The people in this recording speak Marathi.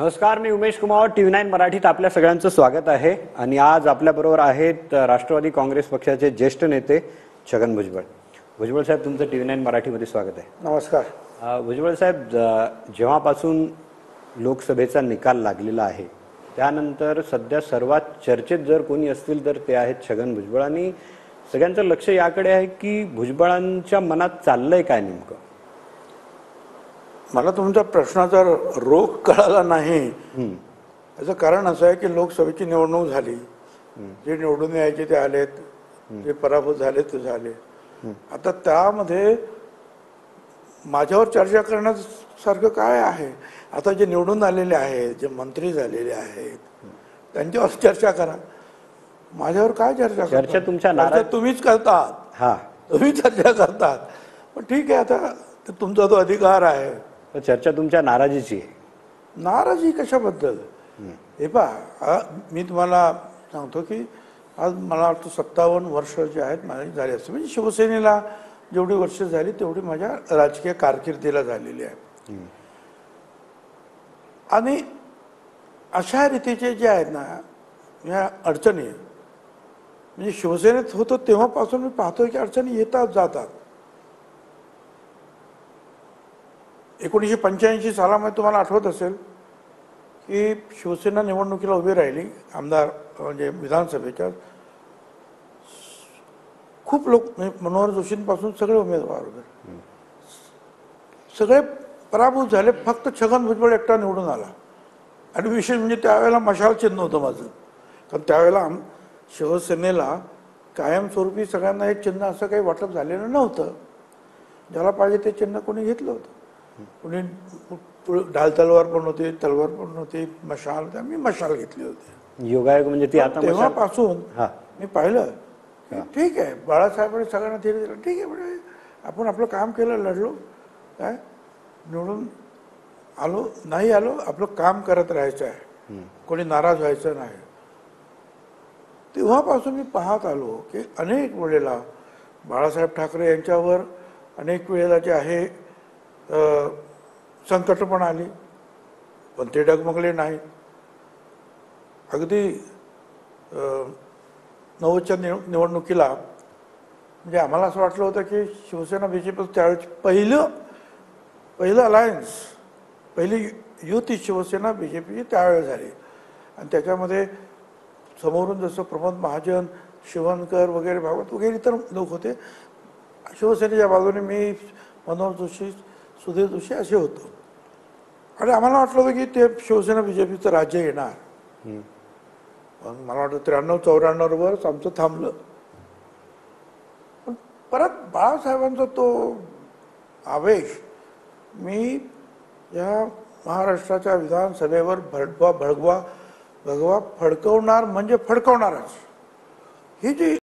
नमस्कार, मी उमेश कुमार. TV9 मराठीत आपल्या सगळ्यांचं स्वागत आहे. आणि आज आपल्याबरोबर आहेत राष्ट्रवादी काँग्रेस पक्षाचे ज्येष्ठ नेते छगन भुजबळ. भुजबळ साहेब, तुमचं TV9 मराठीमध्ये स्वागत आहे. नमस्कार. भुजबळ साहेब, जेव्हापासून लोकसभेचा निकाल लागलेला आहे त्यानंतर सध्या सर्वात चर्चेत जर कोणी असतील तर ते आहेत छगन भुजबळ. आणि सगळ्यांचं लक्ष याकडे आहे की भुजबळांच्या मनात चाललंय काय नेमकं. मला तुमच्या प्रश्नाचा रोख कळाला नाही. याचं कारण असं आहे की लोकसभेची निवडणूक झाली, जे निवडून यायचे ते आलेत, जे पराभूत झाले ते झाले. आता त्यामध्ये माझ्यावर चर्चा करण्यासारखं काय आहे. आता जे निवडून आलेले आहेत, जे मंत्री झालेले आहेत, त्यांच्यावर चर्चा करा. माझ्यावर काय चर्चा तुमच्या तुम्हीच करतात. हा, तुम्ही चर्चा करतात. पण ठीक आहे, आता तुमचा तो अधिकार आहे. चर्चा तुमच्या नाराजीची आहे. नाराजी कशाबद्दल? हे पहा, मी तुम्हाला सांगतो की आज मला वाटतं 57 वर्ष जे आहेत माझी झाली असते. म्हणजे शिवसेनेला जेवढी वर्ष झाली तेवढी माझ्या राजकीय कारकिर्दीला झालेली आहे. आणि अशा रीतीचे जे आहेत ना या अडचणी, म्हणजे शिवसेनेत होतो तेव्हापासून मी पाहतोय की अडचणी येतात जातात. 1985 सालामध्ये तुम्हाला आठवत असेल की शिवसेना निवडणुकीला उभी राहिली, आमदार म्हणजे विधानसभेच्या. खूप लोक, मनोहर जोशींपासून सगळे उमेदवार वगैरे सगळे पराभूत झाले. फक्त छगन भुजबळ एकटा निवडून आला. आणि विशेष म्हणजे त्यावेळेला मशाल चिन्ह होतं माझं. कारण त्यावेळेला शिवसेनेला कायमस्वरूपी सगळ्यांना एक चिन्ह असं काही वाटप झालेलं नव्हतं. ज्याला पाहिजे ते चिन्ह कोणी घेतलं होतं. कोणी ढाल तलवार पण होती, तलवार पण होती, मशाल. मी मशाल घेतली होती. योगायोग म्हणजे ती आता तेव्हापासून मी पाहिलं की ठीक आहे, बाळासाहेबांनी सगळ्यांना धीर दिला. ठीक आहे, म्हणजे आपण आपलं काम केलं, लढलो, काय निवडून आलो नाही आलो, आपलं काम करत राहायचं आहे, कोणी नाराज व्हायचं नाही. तेव्हापासून मी पाहत आलो की अनेक वेळेला बाळासाहेब ठाकरे यांच्यावर अनेक वेळेला जे आहे संकट पण आली, पण ते डगमगले नाही. अगदी 90च्या निवडणुकीला म्हणजे आम्हाला असं वाटलं होतं की शिवसेना BJP त्यावेळेस पहिलं अलायन्स, पहिली युती शिवसेना BJP त्यावेळेस झाली. आणि त्याच्यामध्ये समोरून जसं प्रमोद महाजन, शिवणकर वगैरे, भागवत वगैरे इतर लोक होते. शिवसेनेच्या बाजूने मी, मनोहर जोशी, सुधीर जोशी असे होतो. आणि आम्हाला वाटलं होतं की ते शिवसेना BJPचं राज्य येणार. पण मला वाटतं 93-94वरच आमचं थांबलं. पण परत बाळासाहेबांचा तो आवेश मी या महाराष्ट्राच्या विधानसभेवर भगवा फडकवणार म्हणजे फडकवणारच. ही जी